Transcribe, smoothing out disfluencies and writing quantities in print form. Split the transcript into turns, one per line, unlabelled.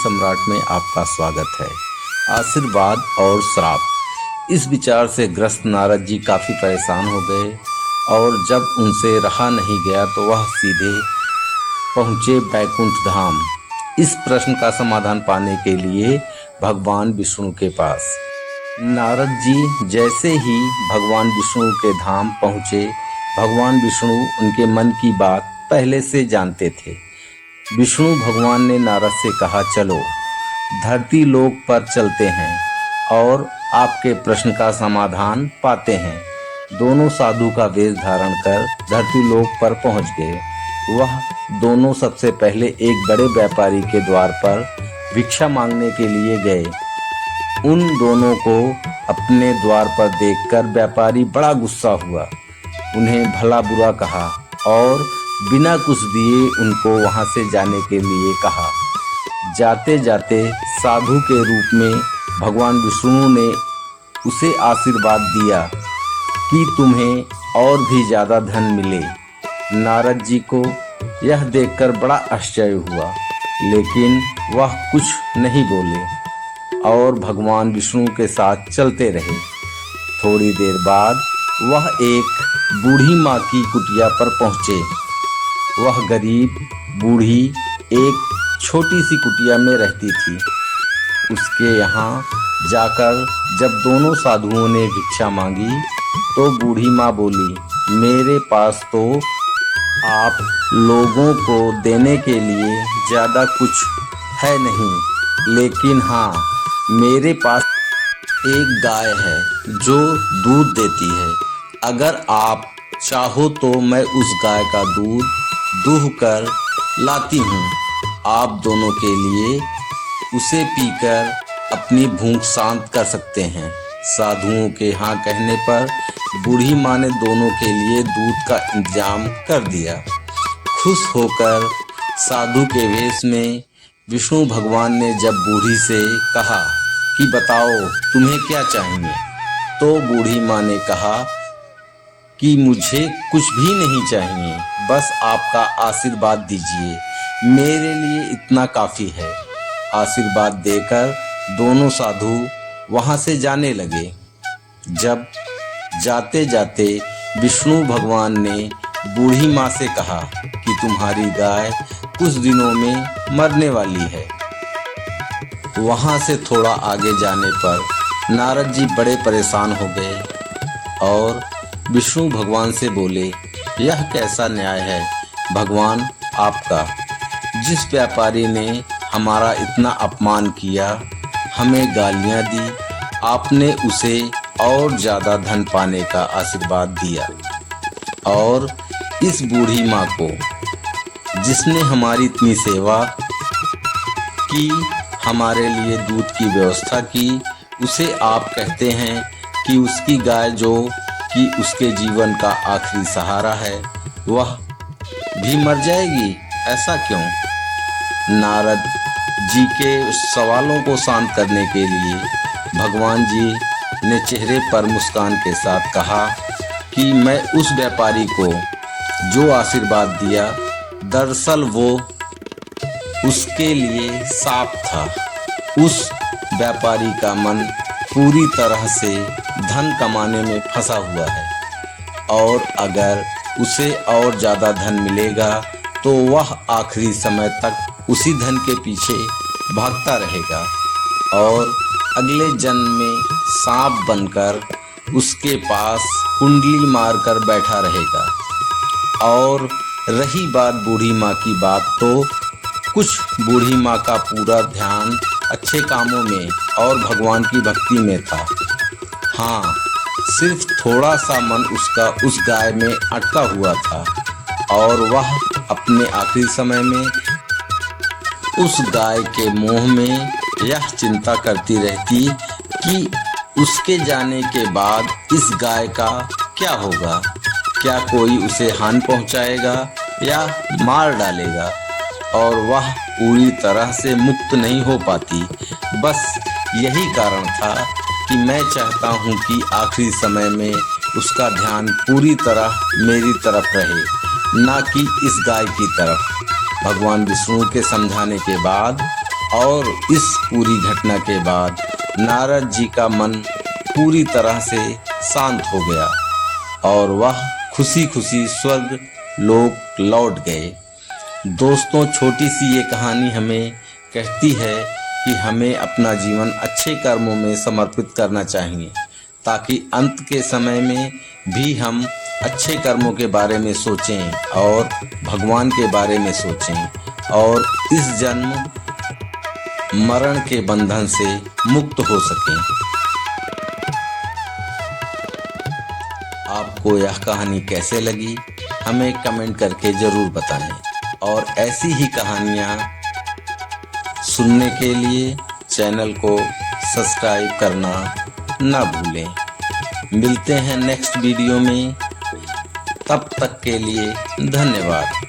सम्राट में आपका स्वागत है। आशीर्वाद और श्राप। इस विचार से ग्रस्त नारद जी काफ़ी परेशान हो गए और जब उनसे रहा नहीं गया तो वह सीधे पहुँचे बैकुंठ धाम। इस प्रश्न का समाधान पाने के लिए भगवान विष्णु के पास। नारद जी जैसे ही भगवान विष्णु के धाम पहुँचे, भगवान विष्णु उनके मन की बात पहले से जानते थे। विष्णु भगवान ने नारद से कहा, चलो धरती लोक पर चलते हैं और आपके प्रश्न का समाधान पाते हैं। दोनों साधु का वेश धारण कर धरती लोक पर पहुंच गए। वह दोनों सबसे पहले एक बड़े व्यापारी के द्वार पर भिक्षा मांगने के लिए गए। उन दोनों को अपने द्वार पर देखकर व्यापारी बड़ा गुस्सा हुआ, उन्हें भला बुरा कहा और बिना कुछ दिए उनको वहां से जाने के लिए कहा। जाते जाते साधु के रूप में भगवान विष्णु ने उसे आशीर्वाद दिया कि तुम्हें और भी ज्यादा धन मिले। नारद जी को यह देखकर बड़ा आश्चर्य हुआ, लेकिन वह कुछ नहीं बोले और भगवान विष्णु के साथ चलते रहे। थोड़ी देर बाद वह एक बूढ़ी माँ की कुटिया पर पहुँचे। वह गरीब बूढ़ी एक छोटी सी कुटिया में रहती थी। उसके यहाँ जाकर जब दोनों साधुओं ने भिक्षा मांगी तो बूढ़ी माँ बोली, मेरे पास तो आप लोगों को देने के लिए ज़्यादा कुछ है नहीं, लेकिन हाँ, मेरे पास एक गाय है जो दूध देती है। अगर आप चाहो तो मैं उस गाय का दूध दूह कर लाती हूँ। आप दोनों के लिए उसे पीकर अपनी भूख शांत कर सकते हैं। साधुओं के हाँ कहने पर बूढ़ी माँ ने दोनों के लिए दूध का इंतजाम कर दिया। खुश होकर साधु के वेश में विष्णु भगवान ने जब बूढ़ी से कहा कि बताओ तुम्हें क्या चाहिए, तो बूढ़ी माँ ने कहा कि मुझे कुछ भी नहीं चाहिए, बस आपका आशीर्वाद दीजिए, मेरे लिए इतना काफ़ी है। आशीर्वाद देकर दोनों साधु वहाँ से जाने लगे। जब जाते जाते विष्णु भगवान ने बूढ़ी माँ से कहा कि तुम्हारी गाय कुछ दिनों में मरने वाली है। वहाँ से थोड़ा आगे जाने पर नारद जी बड़े परेशान हो गए और विष्णु भगवान से बोले, यह कैसा न्याय है भगवान आपका? जिस व्यापारी ने हमारा इतना अपमान किया, हमें गालियां दी, आपने उसे और ज़्यादा धन पाने का आशीर्वाद दिया। और इस बूढ़ी माँ को जिसने हमारी इतनी सेवा की, हमारे लिए दूध की व्यवस्था की, उसे आप कहते हैं कि उसकी गाय जो कि उसके जीवन का आखिरी सहारा है, वह भी मर जाएगी? ऐसा क्यों? नारद जी के सवालों को शांत करने के लिए भगवान जी ने चेहरे पर मुस्कान के साथ कहा कि मैं उस व्यापारी को जो आशीर्वाद दिया, दरअसल वो उसके लिए शाप था। उस व्यापारी का मन पूरी तरह से धन कमाने में फंसा हुआ है और अगर उसे और ज़्यादा धन मिलेगा तो वह आखिरी समय तक उसी धन के पीछे भागता रहेगा और अगले जन्म में सांप बनकर उसके पास कुंडली मारकर बैठा रहेगा। और रही बात बूढ़ी माँ की बात, तो कुछ बूढ़ी माँ का पूरा ध्यान अच्छे कामों में और भगवान की भक्ति में था। हाँ, सिर्फ थोड़ा सा मन उसका उस गाय में अटका हुआ था और वह अपने आखिरी समय में उस गाय के मोह में यह चिंता करती रहती कि उसके जाने के बाद इस गाय का क्या होगा, क्या कोई उसे हानि पहुंचाएगा या मार डालेगा, और वह पूरी तरह से मुक्त नहीं हो पाती। बस यही कारण था कि मैं चाहता हूँ कि आखिरी समय में उसका ध्यान पूरी तरह मेरी तरफ रहे, ना कि इस गाय की तरफ। भगवान विष्णु के समझाने के बाद और इस पूरी घटना के बाद नारद जी का मन पूरी तरह से शांत हो गया और वह खुशी खुशी स्वर्ग लोक लौट गए। दोस्तों, छोटी सी ये कहानी हमें कहती है कि हमें अपना जीवन अच्छे कर्मों में समर्पित करना चाहिए, ताकि अंत के समय में भी हम अच्छे कर्मों के बारे में सोचें और भगवान के बारे में सोचें और इस जन्म मरण के बंधन से मुक्त हो सकें। आपको यह कहानी कैसे लगी हमें कमेंट करके ज़रूर बताएं और ऐसी ही कहानियाँ सुनने के लिए चैनल को सब्सक्राइब करना ना भूलें। मिलते हैं नेक्स्ट वीडियो में, तब तक के लिए धन्यवाद।